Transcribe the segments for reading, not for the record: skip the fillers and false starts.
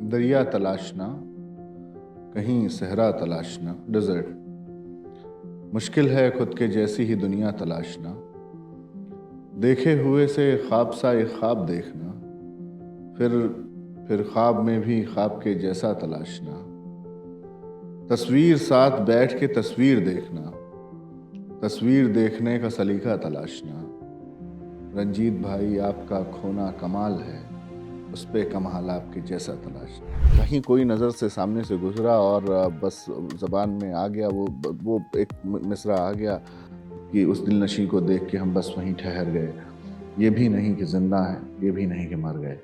दरिया तलाशना, कहीं सहरा तलाशना, डेजर्ट। मुश्किल है खुद के जैसी ही दुनिया तलाशना। देखे हुए से ख्वाब सा एक ख्वाब देखना, फिर ख्वाब में भी ख्वाब के जैसा तलाशना। तस्वीर साथ बैठ के तस्वीर देखना, तस्वीर देखने का सलीका तलाशना। रंजीत भाई आपका खोना कमाल है, उस पे कमाल आपके जैसा तलाशना। कहीं कोई नज़र से सामने से गुजरा और बस ज़बान में आ गया वो एक मिसरा आ गया कि उस दिलनशी को देख के हम बस वहीं ठहर गए। ये भी नहीं कि जिंदा है, ये भी नहीं कि मर गए।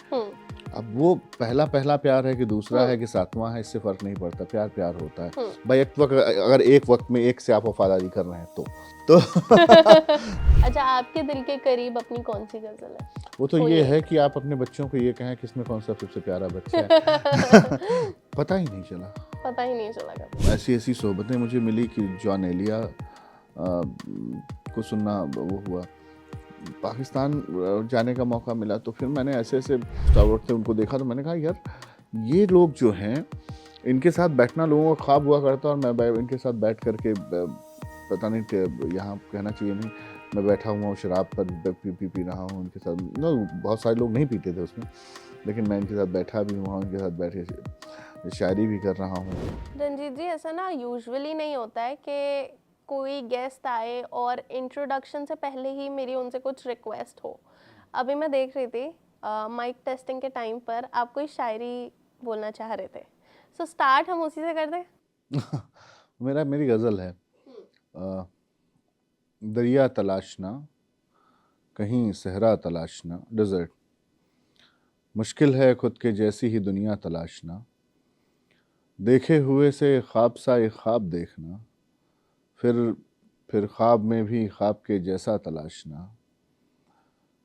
अब वो पहला पहला प्यार है कि दूसरा है कि सातवां है, इससे फर्क नहीं पड़ता। प्यार प्यार होता है भाई। एक वक्त अगर एक वक्त में एक से आप वफादारी कर रहे हैं तो अच्छा, आपके दिल के करीब अपनी कौन सी गजल है? वो तो ये है कि आप अपने बच्चों को ये कहें कि इसमें कौन सा सबसे प्यारा बच्चा है। पता ही नहीं चला। पता ही नहीं चला कभी। ऐसी ऐसी सोहबतें मुझे मिली कि जॉन एलिया को सुनना वो हुआ। पाकिस्तान जाने का मौका मिला तो फिर मैंने ऐसे ऐसे स्टारवर्ड थे उनको देखा तो मैंने कहा यार ये लोग जो हैं इनके साथ बैठना लोगों का ख्वाब हुआ करता और मैं इनके साथ बैठ करके पता नहीं यहाँ कहना चाहिए नहीं, मैं बैठा हुआ हूँ शराब पर पी रहा हूँ उनके साथ। ना बहुत सारे लोग नहीं पीते थे उसमें, लेकिन मैं इनके साथ बैठा भी हुआ, उनके साथ बैठे शायरी भी कर रहा हूँ। रंजीत जी, ऐसा ना यूजुअली नहीं होता है कि कोई गेस्ट आए और इंट्रोडक्शन से पहले ही मेरी उनसे कुछ रिक्वेस्ट हो। अभी मैं देख रही थी माइक टेस्टिंग के टाइम पर आप कोई शायरी बोलना चाह रहे थे, सो स्टार्ट हम उसी से कर दें। मेरी गज़ल है। दरिया तलाशना, कहीं सहरा तलाशना, डेजर्ट। मुश्किल है खुद के जैसी ही दुनिया तलाशना। देखे हुए से ख्वाब सा एक ख्वाब देखना, फिर ख्वाब में भी ख्वाब के जैसा तलाशना।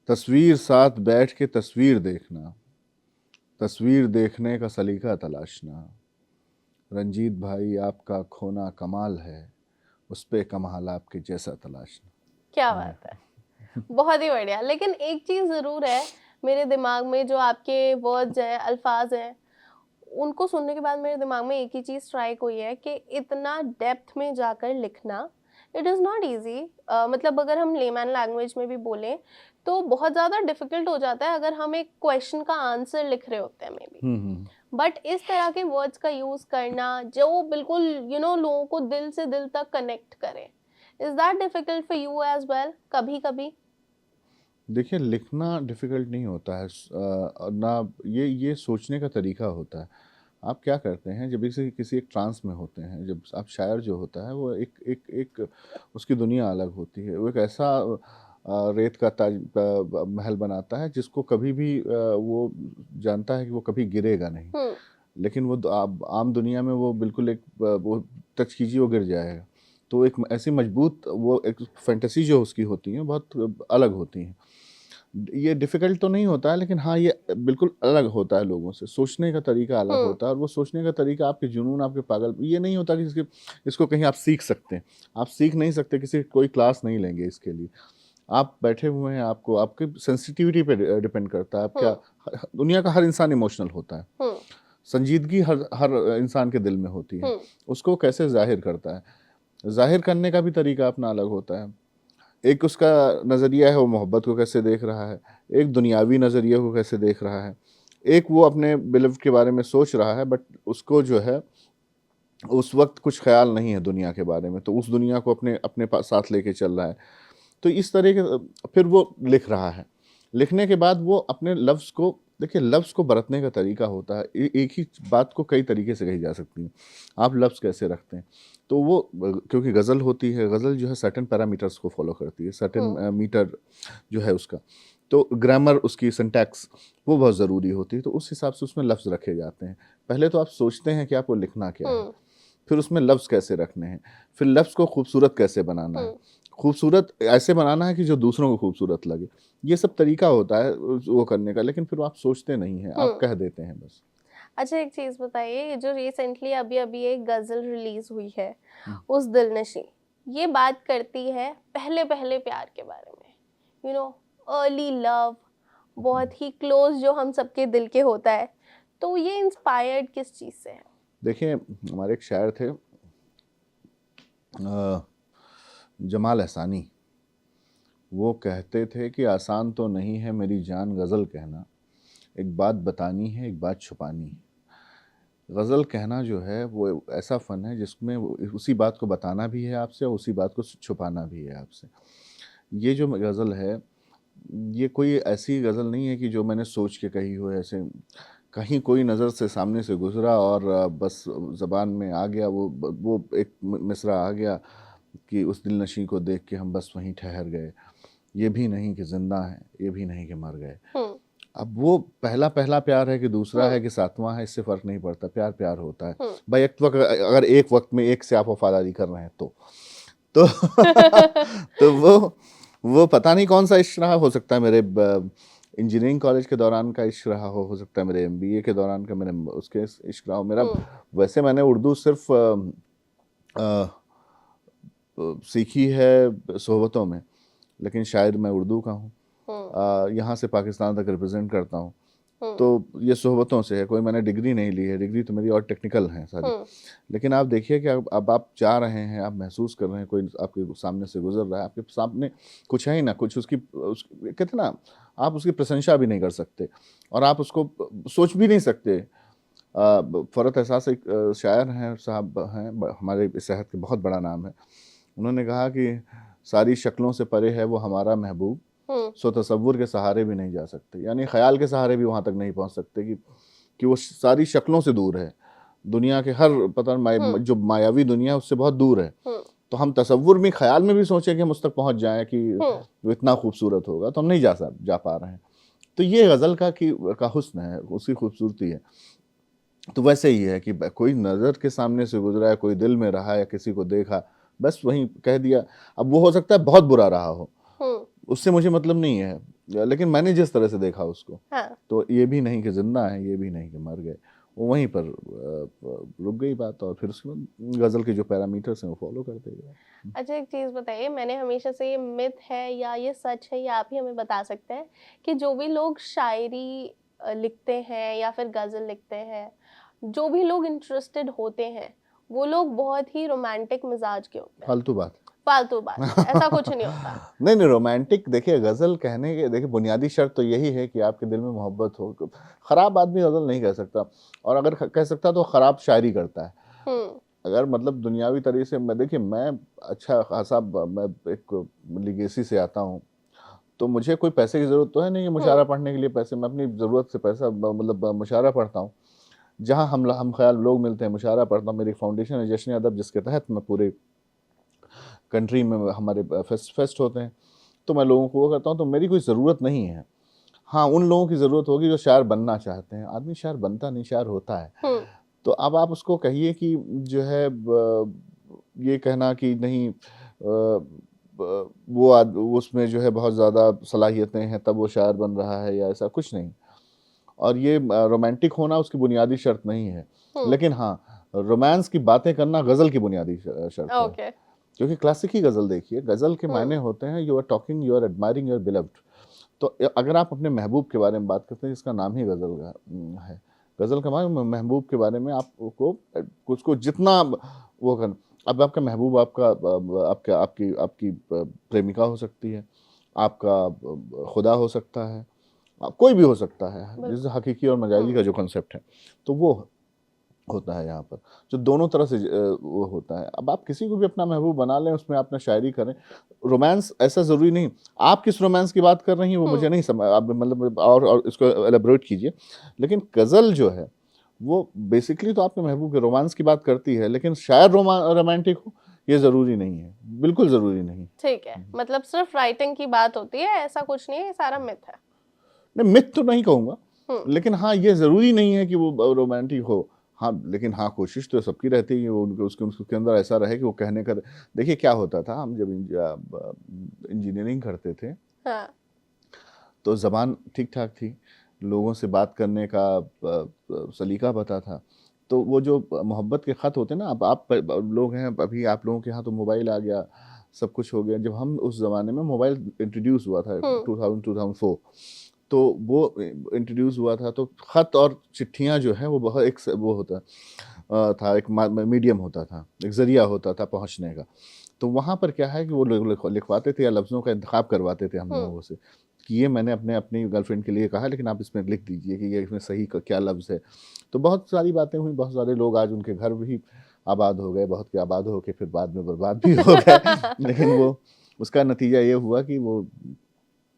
तस्वीर साथ बैठ के तस्वीर देखना, तस्वीर देखने का सलीका तलाशना। रंजीत भाई आपका खोना कमाल है, उस पे कमाल आपके जैसा तलाशना। क्या बात है, बहुत ही बढ़िया। लेकिन एक चीज़ ज़रूर है मेरे दिमाग में, जो आपके वर्ड्स हैं, अल्फाज हैं, उनको सुनने के बाद मेरे दिमाग में एक ही चीज़ स्ट्राइक हुई है कि इतना डेप्थ में जाकर लिखना इट इज़ नॉट ईजी। मतलब अगर हम लेमैन लैंग्वेज में भी बोलें तो बहुत ज़्यादा डिफिकल्ट हो जाता है अगर हम एक क्वेश्चन का आंसर लिख रहे होते हैं मे बी। बट इस तरह के वर्ड्स का यूज़ करना जो बिल्कुल लोगों को दिल से दिल तक कनेक्ट करे, is that difficult for you as well कभी कभी? देखिए लिखना डिफ़िकल्ट नहीं होता है, ना ये सोचने का तरीका होता है। आप क्या करते हैं जब किसी एक ट्रांस में होते हैं, जब आप शायर जो होता है वो एक उसकी दुनिया अलग होती है। वो एक ऐसा रेत का महल बनाता है जिसको कभी भी वो जानता है कि वो कभी गिरेगा नहीं। लेकिन वो आम दुनिया में वो बिल्कुल वो टच कीजिए वो गिर जाएगा। तो एक ऐसी मजबूत वो एक फैंटेसी जो उसकी होती है बहुत अलग होती हैं। ये डिफ़िकल्ट तो नहीं होता है, लेकिन हाँ, ये बिल्कुल अलग होता है लोगों से, सोचने का तरीका अलग होता है और वो सोचने का तरीका आपके जुनून, आपके पागल ये नहीं होता कि इसको कहीं आप सीख सकते हैं। आप सीख नहीं सकते, कोई क्लास नहीं लेंगे इसके लिए। आप बैठे हुए हैं, आपको आपकी सेंसिटिविटी पे डिपेंड करता है। आप क्या दुनिया का हर इंसान इमोशनल होता है। संजीदगी हर हर इंसान के दिल में होती है। उसको कैसे ज़ाहिर करता है, ज़ाहिर करने का भी तरीका अपना अलग होता है। एक उसका नज़रिया है वो मोहब्बत को कैसे देख रहा है, एक दुनियावी नज़रिए को कैसे देख रहा है, एक वो अपने बिलीव के बारे में सोच रहा है बट उसको जो है उस वक्त कुछ ख्याल नहीं है दुनिया के बारे में, तो उस दुनिया को अपने अपने साथ लेके चल रहा है। तो इस तरह के फिर वो लिख रहा है। लिखने के बाद वो अपने लफ्ज़ को देखिए, लफ्ज़ को बरतने का तरीका होता है। एक ही बात को कई तरीके से कही जा सकती है। आप लफ्ज़ कैसे रखते हैं, तो वो क्योंकि गज़ल होती है, गज़ल जो है सर्टेन पैरामीटर्स को फॉलो करती है, सर्टेन मीटर जो है उसका, तो ग्रामर उसकी सिंटैक्स वो बहुत ज़रूरी होती है। तो उस हिसाब से उसमें लफ्ज़ रखे जाते हैं। पहले तो आप सोचते हैं कि आपको लिखना क्या है, फिर उसमें लफ्ज़ कैसे रखने हैं, फिर लफ्ज़ को खूबसूरत कैसे बनाना है, खूबसूरत ऐसे बनाना है कि जो दूसरों को खूबसूरत लगे। ये सब तरीका होता है वो करने का, लेकिन फिर आप सोचते नहीं हैं, आप कह देते हैं बस। अच्छा, एक चीज़ बताइए, जो रिसेंटली अभी अभी एक गज़ल रिलीज़ हुई है उस दिलनशी, ये बात करती है पहले पहले प्यार के बारे में, अर्ली लव, बहुत ही क्लोज जो हम सबके दिल के होता है। तो ये इंस्पायर्ड किस चीज़ से है? देखिए, हमारे एक शायर थे जमाल एहसानी। वो कहते थे कि आसान तो नहीं है मेरी जान गज़ल कहना, एक बात बतानी है, एक बात छुपानी है। गज़ल कहना जो है वो ऐसा फ़न है जिसमें उसी बात को बताना भी है आपसे और उसी बात को छुपाना भी है आपसे। ये जो गज़ल है, ये कोई ऐसी गज़ल नहीं है कि जो मैंने सोच के कही हो, ऐसे कहीं कोई नज़र से सामने से गुज़रा और बस ज़बान में आ गया वो एक मिसरा आ गया कि उस दिलनशी को देख के हम बस वहीं ठहर गए। ये भी नहीं कि ज़िंदा हैं, ये भी नहीं कि मर गए। हुँ, अब वो पहला पहला प्यार है कि दूसरा है हुँ, कि सातवां है, इससे फ़र्क नहीं पड़ता, प्यार प्यार होता है। हुँ। भाई एक वक़्त अगर एक वक़्त में एक से आप वफ़ादारी कर रहे हैं तो तो वो पता नहीं कौन-सा इश्क रहा, हो सकता है मेरे इंजीनियरिंग कॉलेज के दौरान का इश्क रहा हो सकता है मेरे एमबीए के दौरान का मेरे उसके इश्क रहा हो। मेरा हुँ, वैसे मैंने उर्दू सिर्फ़ अ, सीखी है सोहबतों में, लेकिन शायद मैं उर्दू का हूँ। हुँ, यहाँ से पाकिस्तान तक रिप्रेज़ेंट करता हूँ। हुँ, तो ये सोहबतों से है, कोई मैंने डिग्री नहीं ली है, डिग्री तो मेरी और टेक्निकल हैं सारी। हुँ, लेकिन आप देखिए कि अब आप जा रहे हैं, आप महसूस कर रहे हैं, कोई आपके सामने से गुज़र रहा है, आपके सामने कुछ है ही ना, कुछ उसकी कहते हैं ना, आप उसकी प्रशंसा भी नहीं कर सकते और आप उसको सोच भी नहीं सकते। फ़रहत एहसास एक शायर हैं साहब हैं, हमारे इस शहर के बहुत बड़ा नाम है। उन्होंने कहा कि सारी शक्लों से परे है वो हमारा महबूब, हुँ, सो तसव्वुर के सहारे भी नहीं जा सकते। यानी ख़याल के सहारे भी वहाँ तक नहीं पहुँच सकते कि वो सारी शक्लों से दूर है। दुनिया के हर पता हुँ, जो मायावी दुनिया है उससे बहुत दूर है। हुँ, तो हम तसव्वुर में ख़याल में भी सोचें कि हम उस तक पहुँच जाएँ कि हुँ। वो इतना खूबसूरत होगा, तो हम नहीं जा पा रहे हैं। तो ये गज़ल का हुस्न है, उसकी खूबसूरती है। तो वैसे ही है कि कोई नज़र के सामने से गुज़रा है, कोई दिल में रहा या किसी को देखा, बस वहीं कह दिया। अब वो हो सकता है बहुत बुरा रहा हो, हुँ, उससे मुझे मतलब नहीं है, लेकिन मैंने जिस तरह से देखा उसको, हाँ। तो ये भी नहीं कि ज़िंदा हैं, ये भी नहीं कि मर गए। वो वहीं पर रुक गई बात और फिर उसके बाद गज़ल के जो पैरामीटर्स हैं वो फ़ॉलो करते गए। अच्छा एक चीज़ बताइए, मैंने हमेशा से ये मिथ है या ये सच है, ये आप ही हमें बता सकते हैं कि जो भी लोग शायरी लिखते हैं या फिर गज़ल लिखते हैं, जो भी लोग इंटरेस्टेड होते हैं, वो लोग बहुत ही रोमांटिक मिज़ाज के होते हैं। फालतू बात। फालतू बात है, ऐसा कुछ नहीं होता। नहीं, नहीं रोमांटिक देखिए गज़ल कहने के देखिए बुनियादी शर्त तो यही है कि आपके दिल में मोहब्बत हो। ख़राब आदमी गज़ल नहीं कह सकता और अगर कह सकता तो ख़राब शायरी करता है। हुँ, अगर मतलब दुनियावी तरीके से मैं देखिए मैं अच्छा ख़ासा मैं एक लीगेसी से आता हूँ, तो मुझे कोई पैसे की ज़रूरत तो है नहीं है मुशायरा हुँ, पढ़ने के लिए पैसे मैं अपनी ज़रूरत से पैसा मतलब मुशायरा पढ़ता हूँ। जहाँ हम ख़याल लोग मिलते हैं मुशायरा पढ़ता हूँ, मेरी एक फाउंडेशन है जश्न अदब जिसके तहत मैं पूरे कंट्री में हमारे फेस्ट होते हैं, तो मैं लोगों को वो करता हूँ, तो मेरी कोई ज़रूरत नहीं है। हाँ, उन लोगों की ज़रूरत होगी जो शायर बनना चाहते हैं, आदमी शायर बनता नहीं, शायर होता है। हुँ, तो अब आप उसको कहिए कि जो है ये कहना कि नहीं वो उसमें जो है बहुत ज़्यादा सलाहियतें हैं तब वो शायर बन रहा है या ऐसा कुछ नहीं। और ये रोमांटिक होना उसकी बुनियादी शर्त नहीं है। हुँ, लेकिन हाँ, रोमांस की बातें करना गज़ल की बुनियादी शर्त है। ओके। क्योंकि क्लासिक ही गज़ल देखिए, गज़ल के हुँ, मायने होते हैं you are talking, you are admiring your beloved. तो अगर आप अपने महबूब के बारे में बात करते हैं, इसका नाम ही गज़ल है। गज़ल का माने महबूब के बारे में आपको उसको जितना वो कर अब आपका महबूब आपका ब आपका आपकी आपकी प्रेमिका हो सकती है, आपका खुदा हो सकता है, कोई भी हो सकता है, जैसे बिल्कुल। हकीकी और मजाजी हुँ, का जो कांसेप्ट है, तो वो होता है यहाँ पर, जो दोनों तरह से वो होता है। अब आप किसी को भी अपना महबूब बना लें, उसमें अपना शायरी करें, रोमांस ऐसा ज़रूरी नहीं। आप किस रोमांस की बात कर रही हैं, वो मुझे हुँ, नहीं समझ आप मतलब और इसको एलैबोरेट कीजिए। लेकिन गज़ल जो है, वो बेसिकली तो आपके महबूब के रोमांस की बात करती है, लेकिन शायर रोमांटिक हो, ये ज़रूरी नहीं है, बिल्कुल ज़रूरी नहीं। ठीक है। मतलब सिर्फ़ राइटिंग की बात होती है, ऐसा कुछ नहीं है, ये सारा मिथ है। नहीं, मिथ तो नहीं कहूँगा, हुँ, लेकिन हाँ, ये ज़रूरी नहीं है कि वो रोमांटिक हो। हाँ, लेकिन हाँ, कोशिश तो सबकी रहती है कि वो उनके उसके अंदर ऐसा रहे कि वो कहने का देखिए क्या होता था, हम जब इंजीनियरिंग करते थे, हाँ, तो ज़बान ठीक-ठाक थी, लोगों से बात करने का सलीका पता था। तो वो जो मोहब्बत के ख़त होते हैं ना, अब आप लोग हैं, अभी आप लोगों के यहाँ तो मोबाइल आ गया, सब कुछ हो गया। जब हम उस ज़माने में मोबाइल इंट्रोड्यूस हुआ था हुँ, 2000-2004 तो वो इंट्रोड्यूस हुआ था, तो ख़त और चिट्ठियाँ जो हैं वो बहुत एक वो होता था, एक मीडियम होता था, एक ज़रिया होता था पहुँचने का। तो वहाँ पर क्या है कि वो लोग लिखवाते थे या लफ्ज़ों का इंतखाब करवाते थे हम हुँ, लोगों से कि ये मैंने अपनी गर्लफ्रेंड के लिए कहा, लेकिन आप इसमें लिख दीजिए कि ये इसमें सही क्या लफ्ज़ है। तो बहुत सारी बातें हुई, बहुत सारे लोग आज उनके घर भी आबाद हो गए, बहुत के आबाद होके फिर बाद में बर्बाद भी हो गए। लेकिन वो उसका नतीजा ये हुआ कि वो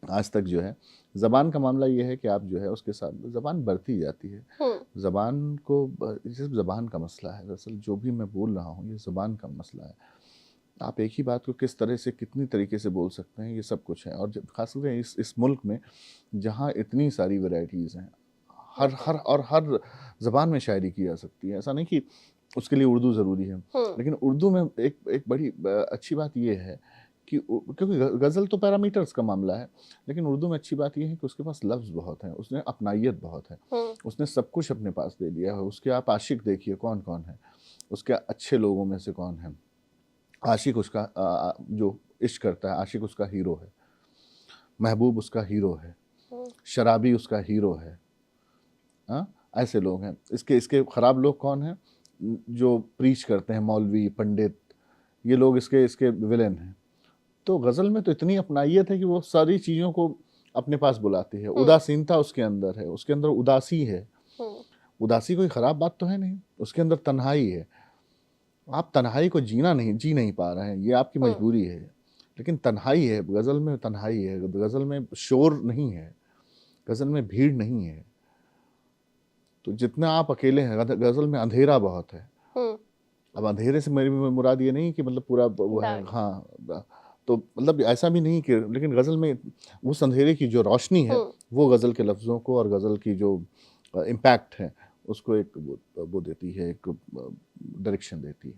आज तक जो है, ज़बान का मामला ये है कि आप जो है उसके साथ ज़बान बढ़ती जाती है। हुँ, ज़बान को सिर्फ़ ज़बान का मसला है, दरअसल जो भी मैं बोल रहा हूँ ये ज़बान का मसला है। आप एक ही बात को किस तरह से कितनी तरीके से बोल सकते हैं, ये सब कुछ है। और जब ख़ासकर इस मुल्क में जहाँ इतनी सारी वैराइटीज़ हैं, हर ज़बान में शायरी की जा सकती है। ऐसा नहीं कि उसके लिए उर्दू ज़रूरी है। हुँ, लेकिन उर्दू में एक बड़ी अच्छी बात ये है कि क्योंकि गज़ल तो पैरामीटर्स का मामला है, लेकिन उर्दू में अच्छी बात ये है कि उसके पास लफ्ज़ बहुत हैं, उसने अपनाइयत बहुत है, हुँ, उसने सब कुछ अपने पास ले लिया है। उसके आप आशिक देखिए कौन-कौन है, उसके अच्छे लोगों में से कौन है। आशिक उसका जो इश्क करता है, आशिक उसका हीरो है, महबूब उसका हीरो है, हुँ, शराबी उसका हीरो है। हाँ, ऐसे लोग हैं। इसके इसके ख़राब लोग कौन हैं? जो प्रीच करते हैं, मौलवी, पंडित, ये लोग इसके इसके विलेन हैं। तो गज़ल में तो इतनी अपनाइयत है कि वो सारी चीज़ों को अपने पास बुलाती है। हुँ, उदासीनता उसके अंदर है, उसके अंदर उदासी है। हुँ, उदासी कोई ख़राब बात तो है नहीं, उसके अंदर तन्हाई है। आप तन्हाई को जी नहीं पा रहे हैं, ये आपकी हुँ, मजबूरी है। लेकिन तन्हाई है, गज़ल में तन्हाई है, गज़ल में शोर नहीं है, गज़ल में भीड़ नहीं है। तो जितना आप अकेले हैं, गज़ल में अंधेरा बहुत है। हुँ, अब अंधेरे से मेरी मुराद ये नहीं कि मतलब पूरा वो है, डार्क, हाँ, तो मतलब ऐसा भी नहीं कि, लेकिन गज़ल में उस अंधेरे की जो रोशनी है, हुँ। वो गज़ल के लफ्ज़ों को और गज़ल की जो इम्पैक्ट है, उसको एक वो देती है, एक डायरेक्शन देती है।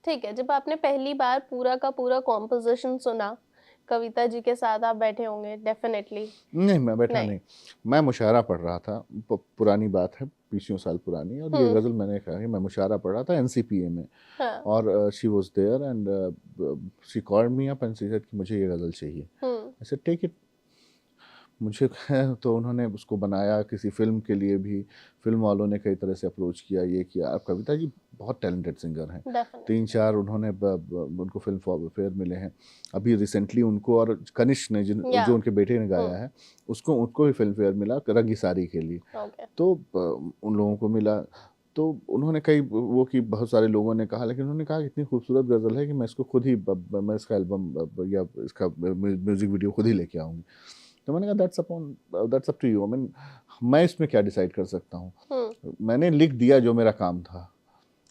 ठीक है, जब आपने पहली बार पूरा का पूरा कॉम्पोज़िशन सुना, कविता जी के साथ आप बैठे होंगे डेफ़िनेटली। नहीं, मैं बैठा नहीं। नहीं। मैं मुशायरा पढ़ रहा था, पुरानी बात है, बीसियों साल पुरानी, और ये हुँ, गज़ल मैंने कहा कि मैं मुशायरा पढ़ रहा था एनसीपीए में, हाँ, और she was there and she called me up and she said कि मुझे ये गज़ल चाहिए। Hmm, I said take it. मुझे तो उन्होंने उसको बनाया किसी फ़िल्म के लिए भी, फ़िल्म वालों ने कई तरह से अप्रोच किया, ये किया। अब कविता जी बहुत टैलेंटेड सिंगर हैं। डेफ़िनेटली। 3-4 उन्होंने उनको फ़िल्म फेयर मिले हैं। अभी रिसेंटली उनको और कनिष्क ने या जो उनके बेटे ने गाया हुँ, है, उनको भी फ़िल्म फेयर मिला रंगी सारी के लिए। ओके। तो उन लोगों को मिला, तो उन्होंने कई वो कि बहुत सारे लोगों ने कहा, लेकिन उन्होंने कहा कि इतनी खूबसूरत गज़ल है कि मैं इसको खुद ही मैं इसका एल्बम या इसका म्यूज़िक वीडियो खुद ही लेके आऊँगी। तो मैंने कहा that's up to you. I mean, मैं इसमें क्या डिसाइड कर सकता हूँ? हुँ, मैंने लिख दिया जो मेरा काम था।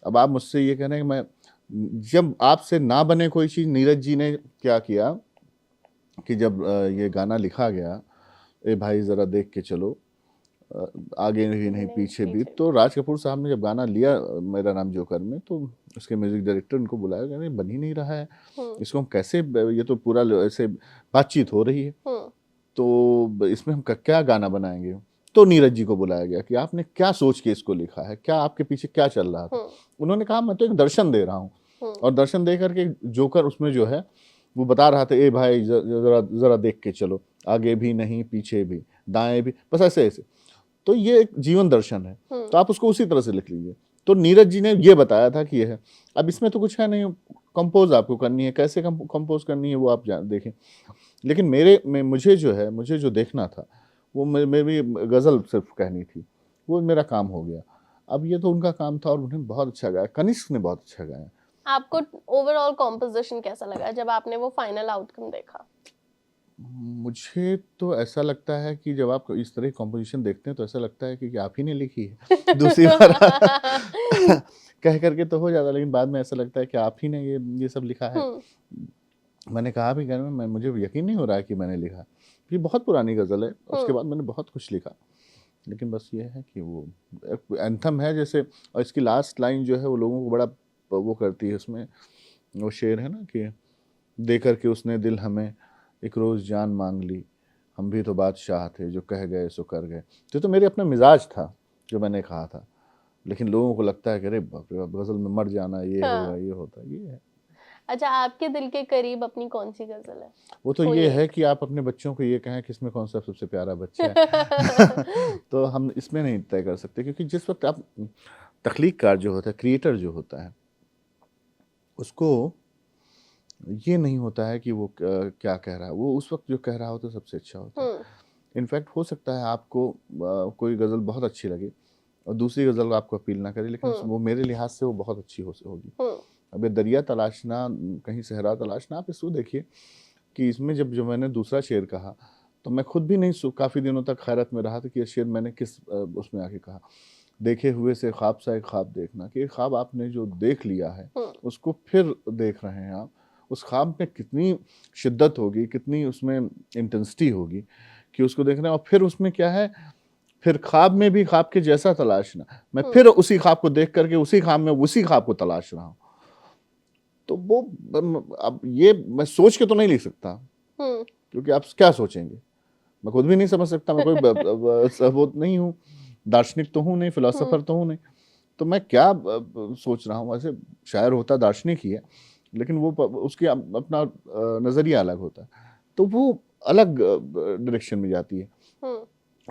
अब आप मुझसे ये कह रहे हैं कि मैं, जब आपसे ना बने कोई चीज़, नीरज जी ने क्या किया कि जब ये गाना लिखा गया, ए भाई ज़रा देख के चलो, अ, आगे भी नहीं नहीं, पीछे भी, पीछे तो राज कपूर साहब ने जब गाना लिया मेरा नाम जोकर में, तो उसके म्यूज़िक डायरेक्टर उनको बुलाया, कह रहे बन ही नहीं रहा है, हुँ, इसको हम कैसे ये तो पूरा ऐसे बातचीत हो रही है, हुँ, तो इसमें हम क्या गाना बनाएँगे? तो नीरज जी को बुलाया गया कि आपने क्या सोच के इसको लिखा है? क्या आपके पीछे क्या चल रहा था? हुँ, उन्होंने कहा मैं तो एक दर्शन दे रहा हूँ, हुँ, और दर्शन दे कर के जोकर उसमें जो है, वो बता रहा था, ए भाई ज़रा ज़रा देख के चलो, आगे भी नहीं पीछे भी, दाएँ भी, बस ऐसे-ऐसे। तो ये एक जीवन दर्शन है, हुँ, तो आप उसको उसी तरह से लिख लीजिए। तो नीरज जी ने ये बताया था कि ये है। अब इसमें तो कुछ है नहीं, कंपोज़ आपको करनी है, कैसे कंपोज़ करनी है वो आप देखें। लेकिन मेरे में मुझे जो है, मुझे जो देखना था, वो मेरी गज़ल सिर्फ़ कहनी थी, वो मेरा काम हो गया। अब ये तो उनका काम था और उन्होंने बहुत अच्छा गाया, कनिष्क ने बहुत अच्छा गाया। आपको ओवरऑल कॉम्पोज़िशन कैसा लगा जब आपने वो फाइनल आउटकम देखा? मुझे तो ऐसा लगता है कि जब आप इस तरह की कॉम्पोज़िशन देखते हैं, तो ऐसा लगता है कि आप ही ने लिखी है। दूसरी बार कह कर के तो हो जाता है, लेकिन बाद में ऐसा लगता है कि आप ही ने ये सब लिखा है। हुँ, मैंने कहा भी घर में, मुझे यकीन नहीं हो रहा है कि मैंने लिखा। ये बहुत पुरानी गज़ल है, उसके हुँ, बाद मैंने बहुत कुछ लिखा। लेकिन बस ये है कि वो एक एंथम है जैसे, और इसकी लास्ट लाइन जो है वो लोगों को बड़ा वो करती है उसमें, वो शेर है ना कि दे कर के उसने दिल हमें एक रोज़ जान मांग ली, हम भी तो बादशाह थे जो कह गए सो कर गए। तो मेरे अपना मिजाज था जो मैंने कहा था, लेकिन लोगों को लगता है कि अरे बाप रे बाप, गज़ल में मर जाना, ये होगा, हाँ। ये होता है, ये है। अच्छा, आपके दिल के करीब अपनी कौन सी गजल है? वो तो कोई ये है एक। कि आप अपने बच्चों को ये कहें कि इसमें कौन सा सबसे प्यारा बच्चा है। तो हम इसमें नहीं तय कर सकते, क्योंकि जिस वक्त आप तख्लीककार जो होता है, क्रिएटर जो होता है, उसको ये नहीं होता है कि वो क्या कह रहा है, वो उस वक्त जो कह रहा होता है सबसे अच्छा होता है। हम्म। इनफैक्ट हो सकता है आपको कोई गज़ल बहुत अच्छी लगे और दूसरी गज़ल आपको अपील ना करे, लेकिन हम्म। वो मेरे लिहाज से वो बहुत अच्छी होगी। हम्म। अब ये दरिया तलाशना, कहीं सहरा तलाशना, आप इसको देखिए कि इसमें जब मैंने दूसरा शेर कहा तो मैं खुद भी नहीं, काफ़ी दिनों तक हैरत में रहा था कि ये शेर मैंने किस उसमें आके कहा। देखे हुए से ख्वाब सा एक ख्वाब देखना, कि एक ख्वाब आपने जो देख लिया है हम्म। उसको फिर देख रहे हैं आप, उस ख्वाब में कितनी शिद्दत होगी, कितनी उसमें इंटेंसिटी होगी कि उसको देखना है, और फिर उसमें क्या है, फिर ख्वाब में भी ख्वाब के जैसा तलाशना। मैं फिर उसी ख्वाब को देख करके उसी ख्वाब में उसी ख्वाब को तलाश रहा हूँ। तो वो अब ये मैं सोच के तो नहीं लिख सकता, हम्म। क्योंकि आप क्या सोचेंगे, मैं खुद भी नहीं समझ सकता। मैं कोई वो नहीं हूँ, दार्शनिक तो हूँ नहीं, फिलोसोफर तो हूँ नहीं, तो मैं क्या सोच रहा हूँ। वैसे शायर होता दार्शनिक ही है, लेकिन वो उसकी अपना नज़रिया अलग होता है, तो वो अलग डायरेक्शन में जाती है।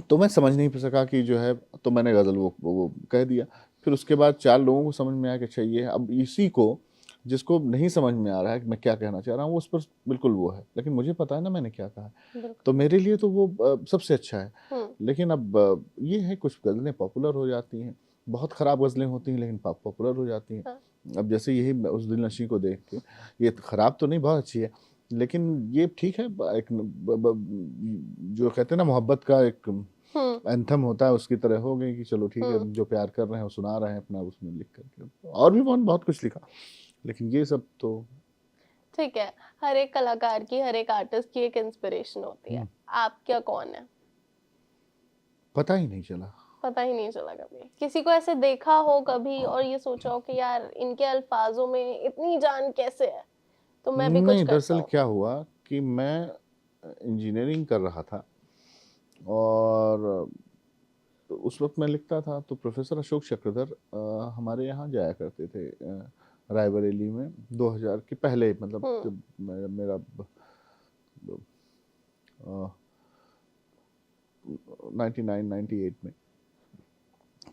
तो मैं समझ नहीं सका कि जो है, तो मैंने गज़ल वो कह दिया। फिर उसके बाद 4 लोगों को समझ में आया कि अच्छा ये है। अब इसी को, जिसको नहीं समझ में आ रहा है कि मैं क्या कहना चाह रहा हूँ, उस पर बिल्कुल वो है, लेकिन मुझे पता है ना मैंने क्या कहा है, बिल्कुल। तो मेरे लिए तो वो सबसे अच्छा है। हम्म। लेकिन अब ये है, कुछ गज़लें पॉपुलर हो जाती हैं, बहुत ख़राब गज़लें होती हैं लेकिन पॉपुलर हो जाती हैं। हाँ। अब जैसे यही उस दिल नशी को देख के, ये ख़राब तो नहीं, बहुत अच्छी है, लेकिन ये ठीक है। एक जो कहते हैं ना, मोहब्बत का एक हम्म। एंथम होता है, उसकी तरह हो गई कि चलो ठीक है, हम्म। जो प्यार कर रहे हैं वो सुना रहे हैं अपना, उसमें लिख करके। और भी बहुत बहुत कुछ लिखा, लेकिन ये सब तो ठीक है। हर एक कलाकार की, हर एक आर्टिस्ट की एक इंस्पिरेशन होती है। आपका कौन है? पता ही नहीं चला। पता ही नहीं चला कभी? किसी को ऐसे देखा हो कभी और ये सोचा हो कि यार इनके अल्फाजों में इतनी जान कैसे है, तो मैं भी कुछ नहीं, करता दरअसल हूँ? क्या हुआ कि मैं इंजीनियरिंग कर रहा था, और उस वक्त मैं लिखता था, तो प्रोफेसर अशोक चक्रधर हमारे यहाँ जाया करते थे रायबरेली में, 2000 के पहले, मतलब जब मेरा 99-98 में,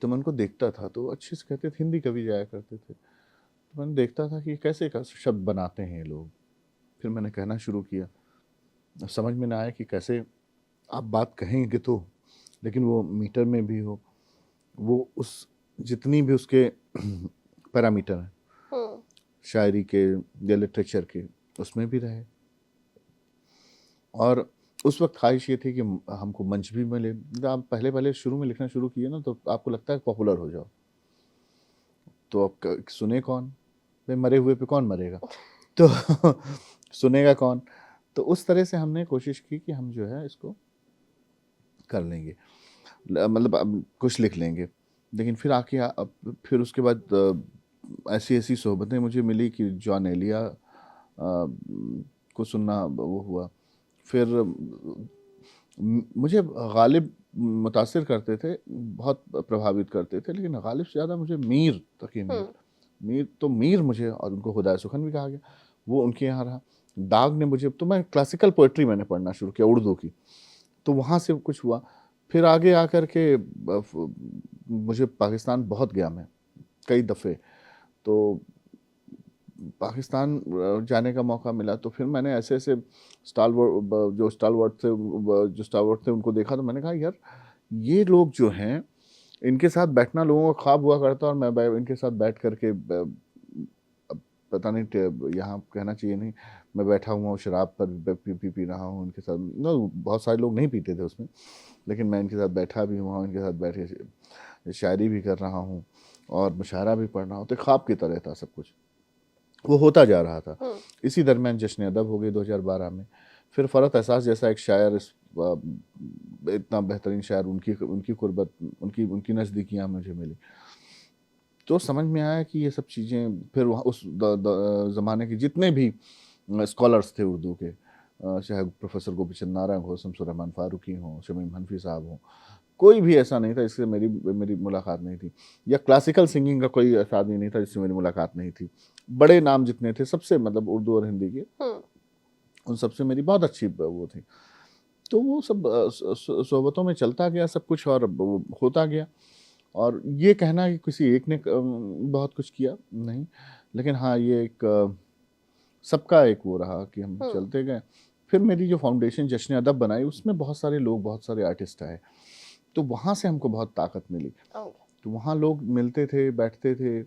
तो मैं उनको देखता था, तो अच्छे से कहते थे, हिंदी कवि जाया करते थे, तो मैंने देखता था कि कैसे कैसे शब्द बनाते हैं ये लोग। फिर मैंने कहना शुरू किया, अब समझ में ना आया कि कैसे आप बात कहेंगे तो, लेकिन वो मीटर में भी हो, वो उस जितनी भी उसके पैरामीटर हैं हम्म। शायरी के या लिटरेचर के, उसमें भी रहे। और उस वक्त ख्वाहिश ये थी कि हमको मंच भी मिले। जब आप पहले पहले शुरू में लिखना शुरू किए ना, तो आपको लगता है पॉपुलर हो जाओ, तो अब सुने कौन, भाई मरे हुए पे कौन मरेगा, तो सुनेगा कौन। तो उस तरह से हमने कोशिश की कि हम जो है इसको कर लेंगे, मतलब अब कुछ लिख लेंगे। लेकिन फिर आके फिर उसके बाद ऐसी ऐसी सोहबतें मुझे मिली कि जॉन एलिया को सुनना वो हुआ। फिर मुझे गालिब मुतासिर करते थे, बहुत प्रभावित करते थे, लेकिन गालिब से ज़्यादा मुझे मीर तकी मीर मुझे, और उनको खुदा सुखन भी कहा गया, वो उनके यहाँ रहा। दाग ने मुझे, तो मैं क्लासिकल पोइट्री मैंने पढ़ना शुरू किया उर्दू की, तो वहाँ से कुछ हुआ। फिर आगे आकर के मुझे पाकिस्तान बहुत गया मैं कई दफ़े, तो पाकिस्तान जाने का मौका मिला, तो फिर मैंने ऐसे ऐसे जो स्टालवर्ड थे उनको देखा, तो मैंने कहा यार ये लोग जो हैं, इनके साथ बैठना लोगों का ख्वाब हुआ करता, और मैं इनके साथ बैठ करके अब पता नहीं, यहाँ कहना चाहिए नहीं, मैं बैठा हुआ हूँ शराब पर पी रहा हूँ इनके साथ। बहुत सारे लोग नहीं पीते थे उसमें, लेकिन मैं इनके साथ बैठा भी हुआ हूँ, इनके साथ बैठ के शायरी भी कर रहा हूँ और मुशायरा भी पढ़ रहा हूँ। तो ख्वाब की तरह था सब कुछ, वो होता जा रहा था। इसी दरमियान जश्न अदब हो गई 2012 में। फिर फ़रत एहसास जैसा एक शायर, इतना बेहतरीन शायर, उनकी उनकी कुर्बत, उनकी उनकी नज़दीकियाँ मुझे मिली, तो समझ में आया कि ये सब चीज़ें, फिर वहाँ उस ज़माने के जितने भी स्कॉलर्स थे उर्दू के, चाहे प्रोफेसर गोपीचंद नारंग हो, शमसुर रहमान फ़ारूकी हों, शमीम हनफी साहब हों, कोई भी ऐसा नहीं था जिससे मेरी मेरी मुलाकात नहीं थी, या क्लासिकल सिंगिंग का कोई ऐसा आदमी नहीं था जिससे मेरी मुलाकात नहीं थी। बड़े नाम जितने थे सबसे, मतलब उर्दू और हिंदी के, उन सबसे मेरी बहुत अच्छी वो थी। तो वो सब सोहबतों में चलता गया सब कुछ, और वो होता गया। और ये कहना कि किसी एक ने बहुत कुछ किया, नहीं, लेकिन हाँ ये एक सबका एक वो रहा कि हम चलते गए। फिर मेरी जो फाउंडेशन जश्न अदब बनाई, उसमें बहुत सारे लोग, बहुत सारे आर्टिस्ट आए, तो वहाँ से हमको बहुत ताकत मिली। तो वहाँ लोग मिलते थे, बैठते थे,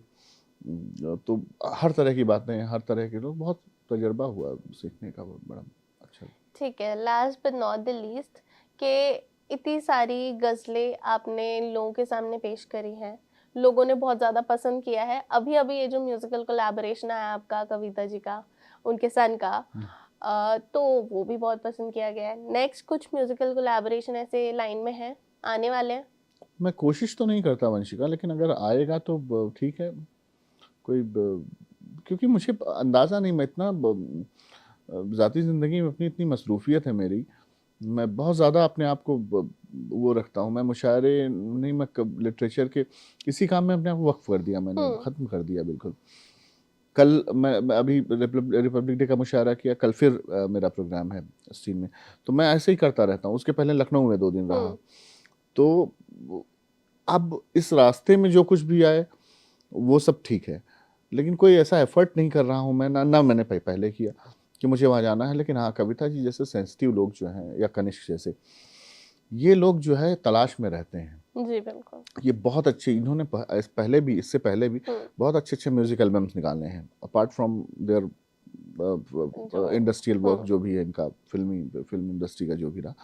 तो हर तरह की बातें, हर तरह के लोग, बहुत तजर्बा हुआ सीखने का, बहुत बड़ा अच्छा। ठीक है, last but not the least, के इतनी सारी गज़लें आपने लोगों के सामने पेश करी हैं, लोगों ने बहुत ज़्यादा पसंद किया है। अभी अभी ये जो म्यूजिकल कोलैबोरेशन है आपका कविता जी का, उनके सन का, तो वो भी बहुत पसंद किया गया है। नेक्स्ट कुछ म्यूजिकल कोलैबोरेशन ऐसे लाइन में है, आने वाले हैं? मैं कोशिश तो नहीं करता वंशिका, लेकिन अगर आएगा तो ठीक है। कोई क्योंकि मुझे अंदाज़ा नहीं, मैं इतना ज़ाती ज़िंदगी में अपनी इतनी मसरूफियत है मेरी, मैं बहुत ज़्यादा अपने आप को वो रखता हूँ। मैं मुशायरे नहीं, मैं लिटरेचर के किसी काम में अपने आप को वक्फ कर दिया, मैंने ख़त्म कर दिया बिल्कुल। कल मैं अभी रिपब्लिक डे का मुशायरा किया, कल फिर मेरा प्रोग्राम है स्टीन में, तो मैं ऐसे ही करता रहता हूँ। उसके पहले लखनऊ में 2 दिन रहा। तो अब इस रास्ते में जो कुछ भी आए वो सब ठीक है, लेकिन कोई ऐसा एफर्ट नहीं कर रहा हूँ मैं, ना मैंने पहले किया कि मुझे वहाँ जाना है। लेकिन हाँ, कविता जी जैसे सेंसिटिव लोग जो हैं, या कनिष्क जैसे, ये लोग जो है तलाश में रहते हैं। जी बिल्कुल। ये बहुत अच्छे, इन्होंने पहले भी, इससे पहले भी बहुत अच्छे म्यूजिक एल्बम्स निकाले हैं, apart from their industrial work जो भी है इनका, फिल्म इंडस्ट्री का जो भी रहा।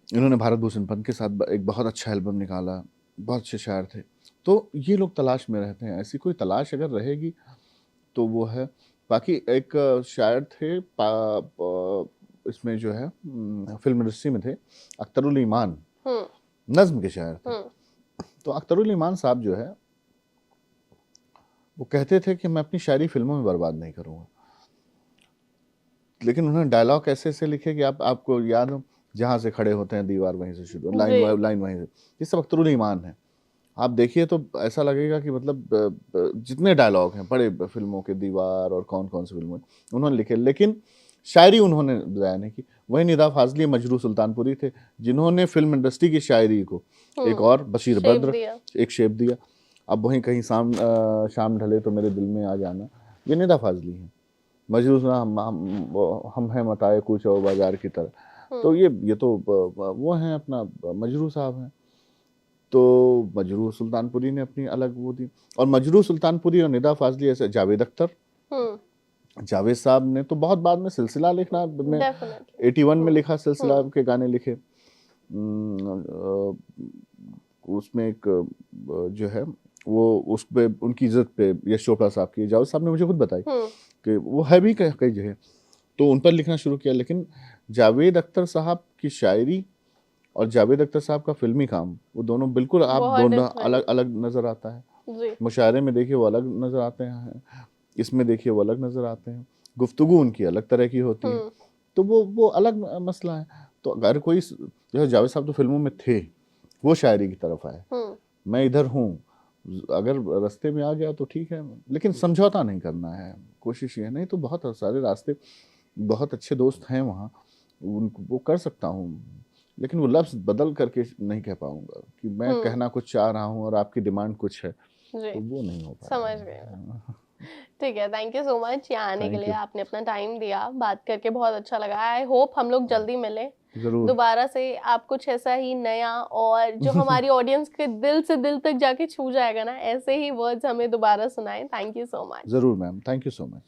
इन्होंने भारत भूषण पंत के साथ एक बहुत अच्छा एल्बम निकाला, बहुत अच्छे शायर थे। तो ये लोग तलाश में रहते हैं, ऐसी कोई तलाश अगर रहेगी तो वो है। बाकी एक शायर थे इसमें जो है फिल्म इंडस्ट्री में थे, अख्तरुल ईमान, नज्म के शायर थे। तो अख्तरुल ईमान साहब जो है, वो कहते थे कि मैं अपनी शायरी फिल्मों में बर्बाद नहीं करूँगा, लेकिन उन्होंने डायलॉग ऐसे लिखे कि आपको याद हो, जहाँ से खड़े होते हैं दीवार वहीं से शुरू, लाइन वहीं से। ये सब अख्तरुल ईमान है। आप देखिए तो ऐसा लगेगा कि मतलब जितने डायलॉग हैं बड़े फिल्मों के, दीवार और कौन कौन सी फिल्में उन्होंने लिखे, लेकिन शायरी उन्होंने ज़ाया नहीं की। वही निदा फाजली, मजरू सुल्तानपुरी थे, जिन्होंने फिल्म इंडस्ट्री की शायरी को एक और बशीर बद्र एक शेप दिया। अब वहीं कहीं शाम ढले तो मेरे दिल में आ जाना, ये निदा फाजली हैं। मजरू सुना हम हैं मताए कुछ और बाजार की तरह, तो ये तो वो हैं, अपना मजरू साहब हैं। तो मजरू सुल्तानपुरी ने अपनी अलग वो दी, और मजरू सुल्तानपुरी और निदा फाजली ऐसे, जावेद अख्तर, जावेद साहब ने तो बहुत बाद में सिलसिला लिखना में 81 में लिखा, सिलसिला के गाने लिखे। उसमें एक जो है वो, उस पे उनकी इज्जत पे यश चोपड़ा साहब की, जावेद साहब ने मुझे खुद बताई कि वो है भी कई जगह, तो उन पर लिखना शुरू किया। लेकिन जावेद अख्तर साहब की शायरी और जावेद अख्तर साहब का फिल्मी काम, वो दोनों बिल्कुल, आप दोनों अलग अलग नजर आता है। मुशायरे में देखिए वो अलग नजर आते हैं, इसमें देखिए वो अलग नजर आते हैं, गुफ्तगू उनकी अलग तरह की होती है, तो वो अलग मसला है। तो अगर कोई जो जावेद साहब तो फिल्मों में थे, वो शायरी की तरफ आए, मैं इधर हूँ, अगर रास्ते में आ गया तो ठीक है, लेकिन समझौता नहीं करना है, कोशिश ये नहीं तो बहुत सारे रास्ते, बहुत अच्छे दोस्त हैं वहाँ, वो कर सकता हूँ, लेकिन वो लफ्ज़ बदल करके नहीं कह पाऊंगा कि मैं कहना कुछ चाह रहा हूँ और आपकी डिमांड कुछ है, तो वो नहीं हो पाएगा। समझ गए। ठीक है, थैंक यू सो मच यहाँ आने के लिए, आपने अपना टाइम दिया, बात करके बहुत अच्छा लगा। आई होप हम लोग जल्दी मिलें दोबारा से, आप कुछ ऐसा ही नया और जो हमारी ऑडियंस के दिल से दिल तक जाके छू जाएगा ना, ऐसे ही वर्ड्स हमें दोबारा सुनाएं। Thank you so much. जरूर ma'am, thank you so much.